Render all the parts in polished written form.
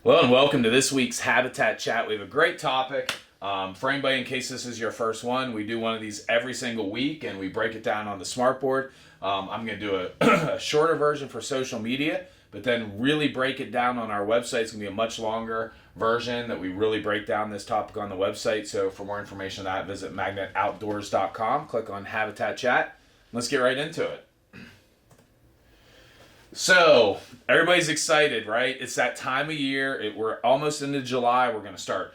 Hello and welcome to this week's Habitat Chat. We have a great topic. For anybody, in case this is your first one, we do one of these every single week and we break it down on the smartboard. I'm going to do a shorter version for social media, but then really break it down on our website. It's going to be a much longer version that we really break down this topic on the website. So for more information on that, visit magnetoutdoors.com, click on Habitat Chat. Let's get right into it. So, everybody's excited, right? It's that time of year. We're almost into July. We're going to start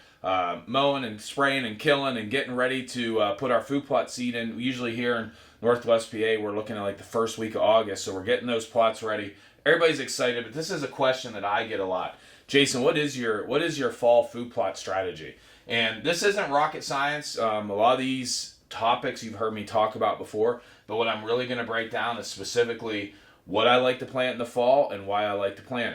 mowing and spraying and killing and getting ready to put our food plot seed in. Usually here in Northwest PA, we're looking at like the first week of August, so we're getting those plots ready. Everybody's excited, but this is a question that I get a lot. Jason, what is your fall food plot strategy? And this isn't rocket science. A lot of these topics you've heard me talk about before, but what I'm really going to break down is specifically what I like to plant in the fall and why I like to plant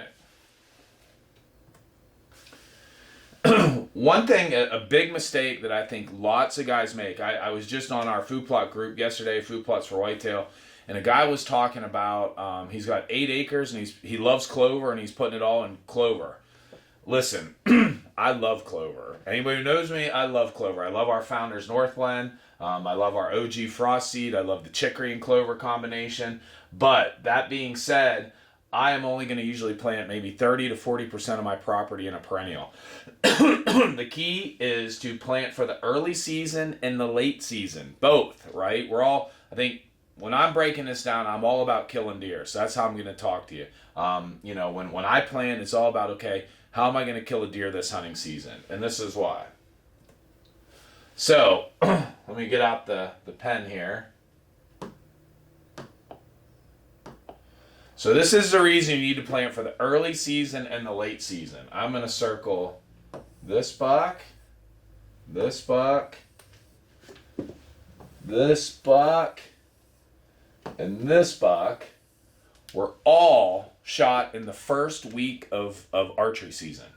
it. One thing, a big mistake that I think lots of guys make, I was just on our food plot group yesterday, Food Plots for Whitetail, and a guy was talking about, he's got 8 acres and he loves clover and he's putting it all in clover. Listen, I love clover. Anybody who knows me, I love clover. I love our Founders North blend. I love our OG frost seed. I love the chicory and clover combination. But that being said, I am only going to usually plant maybe 30 to 40% of my property in a perennial. The key is to plant for the early season and the late season, both, right? I think when I'm breaking this down, I'm all about killing deer. So that's how I'm going to talk to you. When I plant, it's all about, okay, how am I going to kill a deer this hunting season? And this is why. So, let me get out the pen here. So this is the reason you need to plant for the early season and the late season. I'm going to circle this buck, this buck, this buck, and this buck. Were all shot in the first week of archery season.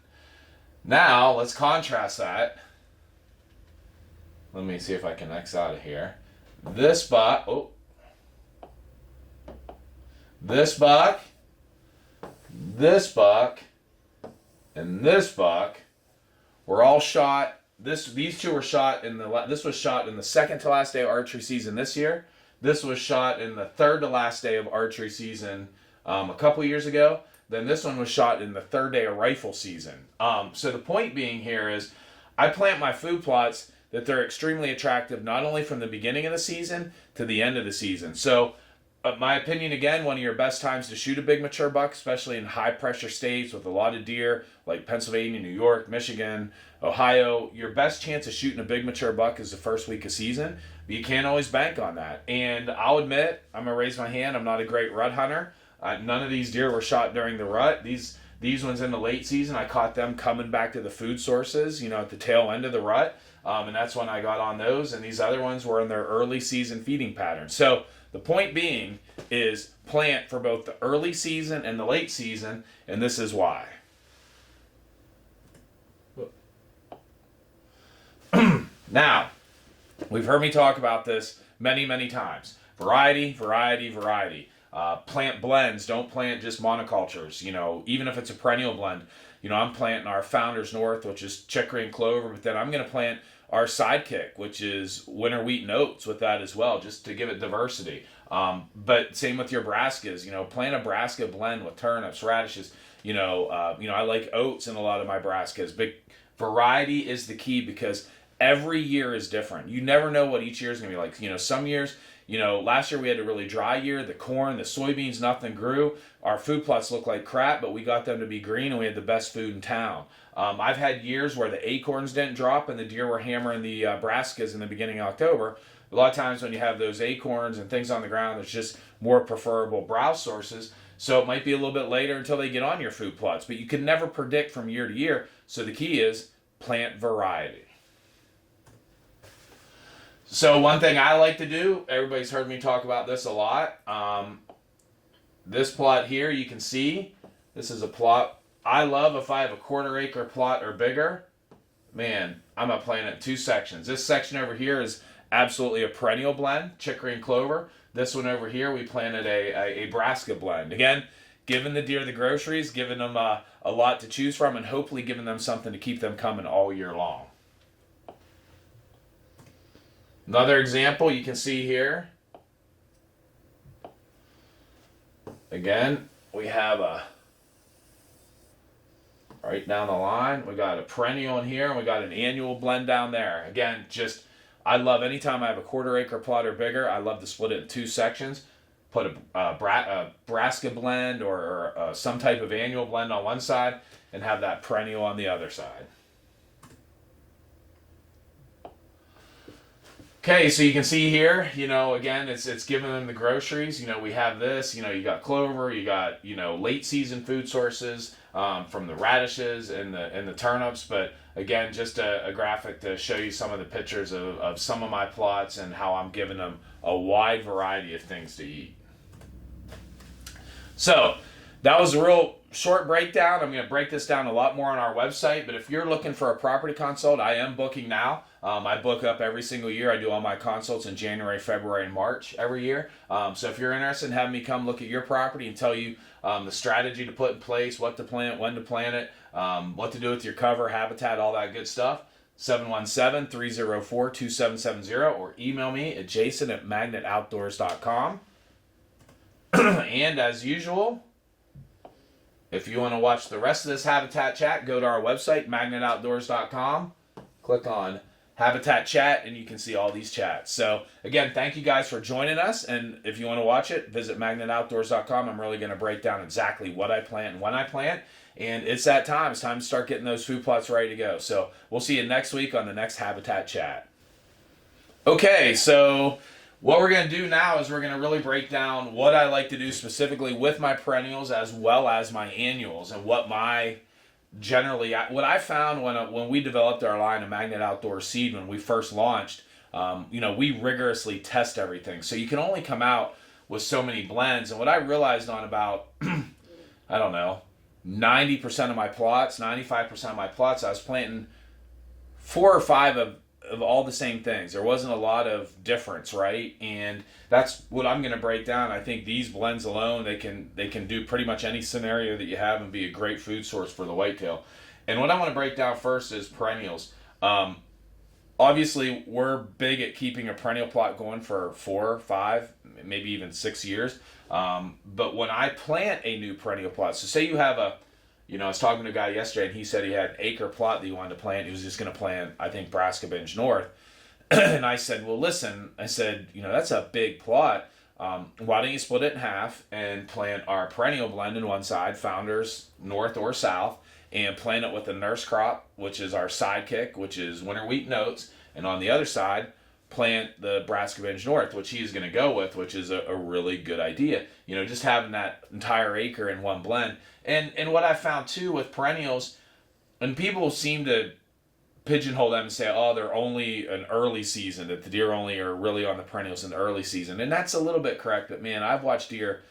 Now, let's contrast that. Let me see if I can X out of here. This buck, this buck, this buck, and this buck were all shot. These two were shot this was shot in the second to last day of archery season this year. This was shot in the third to last day of archery season a couple years ago. Then this one was shot in the third day of rifle season. So the point being here is I plant my food plots that they're extremely attractive not only from the beginning of the season to the end of the season. So my opinion, again, one of your best times to shoot a big mature buck, especially in high pressure states with a lot of deer like Pennsylvania, New York, Michigan, Ohio, your best chance of shooting a big mature buck is the first week of season, but you can't always bank on that. And I'll admit, I'm going to raise my hand, I'm not a great rut hunter. None of these deer were shot during the rut. These ones in the late season, I caught them coming back to the food sources, at the tail end of the rut, and that's when I got on those, and these other ones were in their early season feeding pattern. So the point being is plant for both the early season and the late season, and this is why. Now, we've heard me talk about this many, many times. Variety, variety, variety. Plant blends. Don't plant just monocultures. Even if it's a perennial blend. I'm planting our Founders North, which is chicory and clover, but then I'm going to plant our sidekick, which is winter wheat and oats with that as well, just to give it diversity. But same with your brassicas. Plant a brassica blend with turnips, radishes. I like oats in a lot of my brassicas. But variety is the key because every year is different. You never know what each year is going to be like. Some years, last year we had a really dry year. The corn, the soybeans, nothing grew. Our food plots looked like crap, but we got them to be green and we had the best food in town. I've had years where the acorns didn't drop and the deer were hammering the brassicas in the beginning of October. A lot of times when you have those acorns and things on the ground, there's just more preferable browse sources. So it might be a little bit later until they get on your food plots. But you can never predict from year to year. So the key is plant variety. So one thing I like to do, everybody's heard me talk about this a lot. This plot here, you can see, this is a plot I love. If I have a 1/4 acre plot or bigger, man, I'm going to plant it in 2 sections. This section over here is absolutely a perennial blend, chicory and clover. This one over here, we planted a brassica blend. Again, giving the deer the groceries, giving them a lot to choose from, and hopefully giving them something to keep them coming all year long. Another example you can see here. Again, we have right down the line, we got a perennial in here, and we got an annual blend down there. Again, I love anytime I have a 1/4 acre plot or bigger, I love to split it in 2 sections, put a brassica blend or some type of annual blend on one side, and have that perennial on the other side. Okay, so you can see here, again, it's giving them the groceries. We have this, you got clover, you got, late season food sources from the radishes and the turnips. But again, just a graphic to show you some of the pictures of some of my plots and how I'm giving them a wide variety of things to eat. So that was a real short breakdown. I'm going to break this down a lot more on our website, but if you're looking for a property consult, I am booking now. I book up every single year. I do all my consults in January, February, and March every year. So if you're interested in having me come look at your property and tell you the strategy to put in place, what to plant, when to plant it, what to do with your cover, habitat, all that good stuff, 717-304-2770, or email me at jason@magnetoutdoors.com. And as usual, if you want to watch the rest of this habitat chat, go to our website, magnetoutdoors.com, click on Habitat Chat, and you can see all these chats. So again, thank you guys for joining us, and if you want to watch it, visit magnetoutdoors.com. I'm really going to break down exactly what I plant and when I plant, and it's that time. It's time to start getting those food plots ready to go. So we'll see you next week on the next Habitat Chat. Okay, so what we're going to do now is we're going to really break down what I like to do specifically with my perennials as well as my annuals, and what I found when we developed our line of Magnet Outdoor Seed when we first launched. We rigorously test everything, so you can only come out with so many blends. And what I realized on about 90% of my plots, 95% of my plots, I was planting 4 or 5 of all the same things. There wasn't a lot of difference, right? And that's what I'm going to break down. I think these blends alone, they can do pretty much any scenario that you have and be a great food source for the whitetail. And what I want to break down first is perennials. Obviously, we're big at keeping a perennial plot going for 4, 5, maybe even 6 years. But when I plant a new perennial plot, so say you have I was talking to a guy yesterday, and he said he had an acre plot that he wanted to plant. He was just going to plant, I think, Brassica Binge North. And I said, well, listen, that's a big plot. Why don't you split it in half and plant our perennial blend in one side, Founders North or South, and plant it with the nurse crop, which is our sidekick, which is winter wheat and oats. And on the other side, plant the Brassica Binge North, which he's going to go with, which is a really good idea. Just having that entire acre in one blend. And what I found too with perennials, and people seem to pigeonhole them and say, oh, they're only an early season, that the deer only are really on the perennials in the early season. And that's a little bit correct, but man, I've watched deer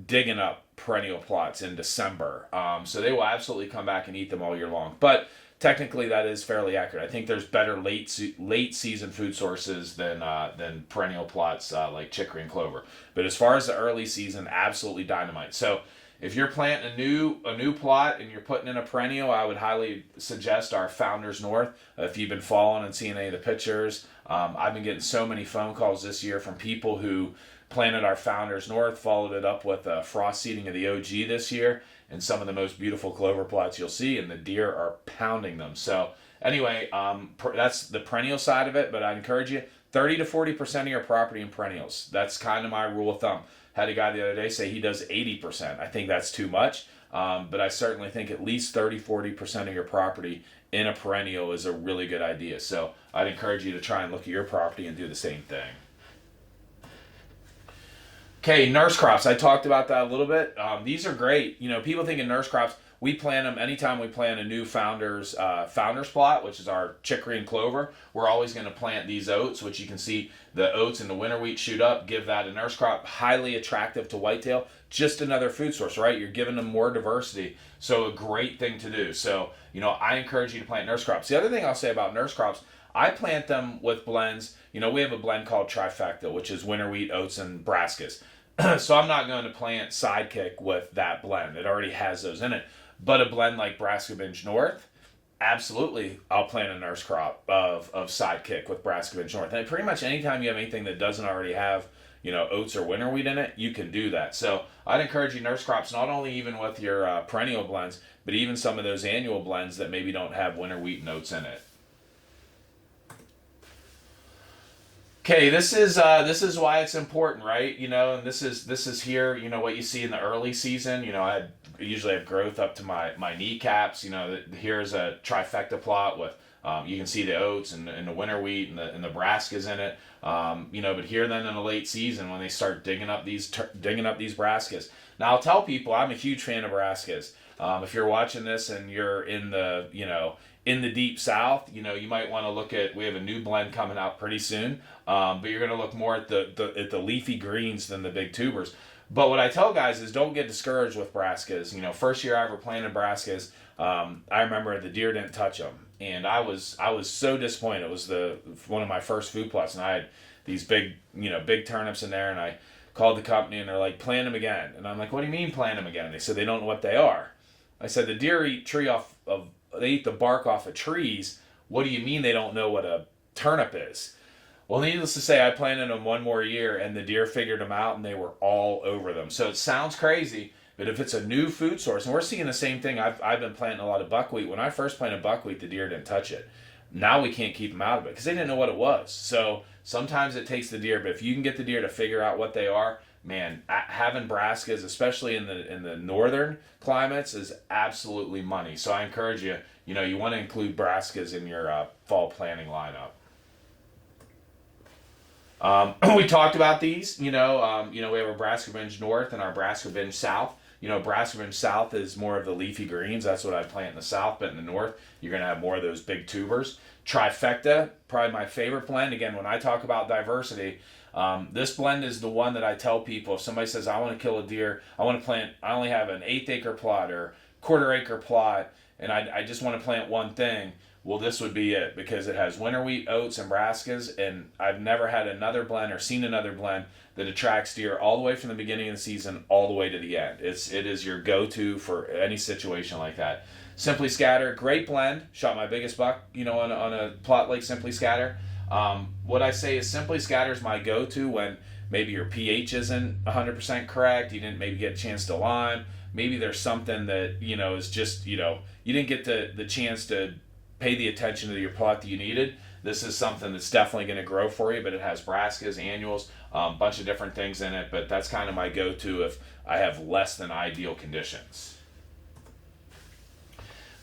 digging up perennial plots in December. So they will absolutely come back and eat them all year long. But technically that is fairly accurate. I think there's better late season food sources than perennial plots like chicory and clover. But as far as the early season, absolutely dynamite. So if you're planting a new plot and you're putting in a perennial, I would highly suggest our Founders North. If you've been following and seeing any of the pictures, I've been getting so many phone calls this year from people who planted our Founders North, followed it up with a frost seeding of the OG this year, and some of the most beautiful clover plots you'll see, and the deer are pounding them. So anyway, that's the perennial side of it, but I encourage you, 30 to 40% of your property in perennials. That's kind of my rule of thumb. Had a guy the other day say he does 80%. I think that's too much, but I certainly think at least 30-40% of your property in a perennial is a really good idea. So I'd encourage you to try and look at your property and do the same thing. Okay, nurse crops. I talked about that a little bit. These are great. People think of nurse crops. We plant them anytime we plant a new Founders plot, which is our chicory and clover. We're always going to plant these oats, which you can see the oats and the winter wheat shoot up, give that a nurse crop, highly attractive to whitetail. Just another food source, right? You're giving them more diversity, so a great thing to do. So, I encourage you to plant nurse crops. The other thing I'll say about nurse crops, I plant them with blends. We have a blend called Trifecta, which is winter wheat, oats, and brassicas. So I'm not going to plant Sidekick with that blend. It already has those in it. But a blend like Brassica Binge North, absolutely, I'll plant a nurse crop of Sidekick with Brassica Binge North. And pretty much anytime you have anything that doesn't already have, oats or winter wheat in it, you can do that. So I'd encourage you nurse crops, not only even with your perennial blends, but even some of those annual blends that maybe don't have winter wheat and oats in it. Okay, this is why it's important, right? And this is here. What you see in the early season. I usually have growth up to my kneecaps. Here's a trifecta plot with you can see the oats and the winter wheat and the brassicas in it. But here then in the late season when they start digging up these brassicas. Now I'll tell people I'm a huge fan of brassicas. If you're watching this and you're in the in the deep south, you might want to look at. We have a new blend coming out pretty soon, but you're going to look more at the leafy greens than the big tubers. But what I tell guys is don't get discouraged with brassicas. First year I ever planted brassicas, I remember the deer didn't touch them, and I was so disappointed. It was one of my first food plots, and I had these big turnips in there, and I called the company, and they're like, plant them again. And I'm like, what do you mean plant them again? And they said they don't know what they are. I said the deer they eat the bark off of trees. What do you mean they don't know what a turnip is? Well, needless to say, I planted them one more year, and the deer figured them out, and they were all over them. So it sounds crazy, but if it's a new food source, and we're seeing the same thing, I've been planting a lot of buckwheat. When I first planted buckwheat, the deer didn't touch it. Now we can't keep them out of it because they didn't know what it was. So sometimes it takes the deer, but if you can get the deer to figure out what they are, man, having brassicas, especially in the northern climates, is absolutely money. So I encourage you, you want to include brassicas in your fall planting lineup. We talked about these. We have our Brassica Binge North and our Brassica Binge South. Brassica Binge South is more of the leafy greens. That's what I plant in the south, but in the north, you're going to have more of those big tubers. Trifecta, probably my favorite blend. Again, when I talk about diversity, this blend is the one that I tell people. If somebody says, I want to kill a deer, I only have an 1/8 acre plot or 1/4 acre plot, and I just want to plant one thing. Well, this would be it because it has winter wheat, oats, and brassicas, and I've never had another blend or seen another blend that attracts deer all the way from the beginning of the season all the way to the end. It is your go-to for any situation like that. Simply Scatter, great blend. Shot my biggest buck, on a plot like Simply Scatter. What I say is Simply Scatter is my go-to when maybe your pH isn't 100% correct. You didn't maybe get a chance to lime. Maybe there's something that is just you didn't get the chance to pay the attention to your plot that you needed. This is something that's definitely going to grow for you, but it has brassicas, annuals, a bunch of different things in it, but that's kind of my go-to if I have less than ideal conditions.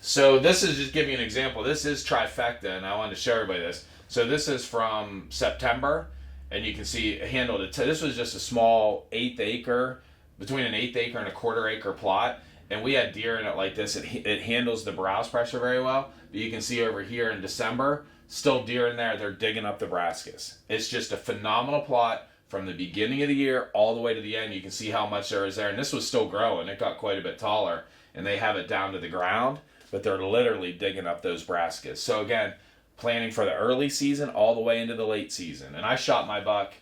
So this is just giving you an example. This is Trifecta, and I wanted to show everybody this. So this is from September, and you can see it handled it. This was just a small 1/8 acre, between an 1/8 acre and a 1/4 acre plot, and we had deer in it like this. It handles the browse pressure very well. But you can see over here in December, still deer in there. They're digging up the brassicas. It's just a phenomenal plot from the beginning of the year all the way to the end. You can see how much there is there. And this was still growing. It got quite a bit taller. And they have it down to the ground. But they're literally digging up those brassicas. So again, planning for the early season all the way into the late season. And I shot my buck,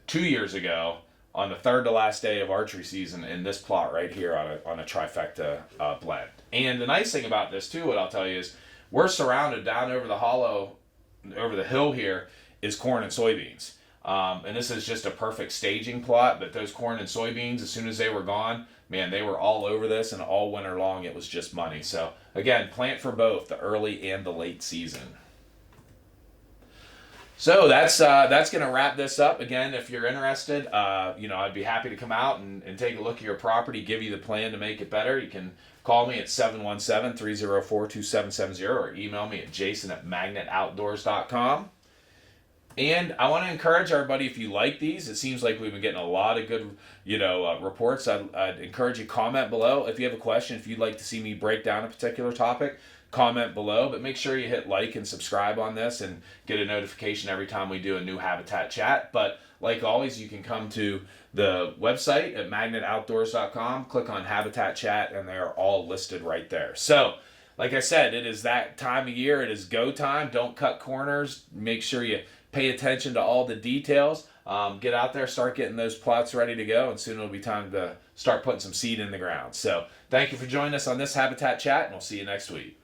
2 years ago, on the third to last day of archery season in this plot right here on a Trifecta blend. And the nice thing about this too, what I'll tell you is, we're surrounded down over the hollow, over the hill here, is corn and soybeans. And this is just a perfect staging plot, but those corn and soybeans, as soon as they were gone, man, they were all over this, and all winter long it was just money. So again, plant for both the early and the late season. So that's going to wrap this up. Again, if you're interested, I'd be happy to come out and take a look at your property, give you the plan to make it better. You can call me at 717-304-2770 or email me at jason@magnetoutdoors.com. And I want to encourage everybody, if you like these, it seems like we've been getting a lot of good, reports. I'd encourage you, comment below. If you have a question, if you'd like to see me break down a particular topic, comment below. But make sure you hit like and subscribe on this and get a notification every time we do a new habitat chat. But like always, you can come to the website at magnetoutdoors.com, click on habitat chat, and they're all listed right there. So like I said, it is that time of year. It is go time. Don't cut corners. Make sure you pay attention to all the details. Get out there, start getting those plots ready to go, and soon it'll be time to start putting some seed in the ground. So thank you for joining us on this Habitat Chat, and we'll see you next week.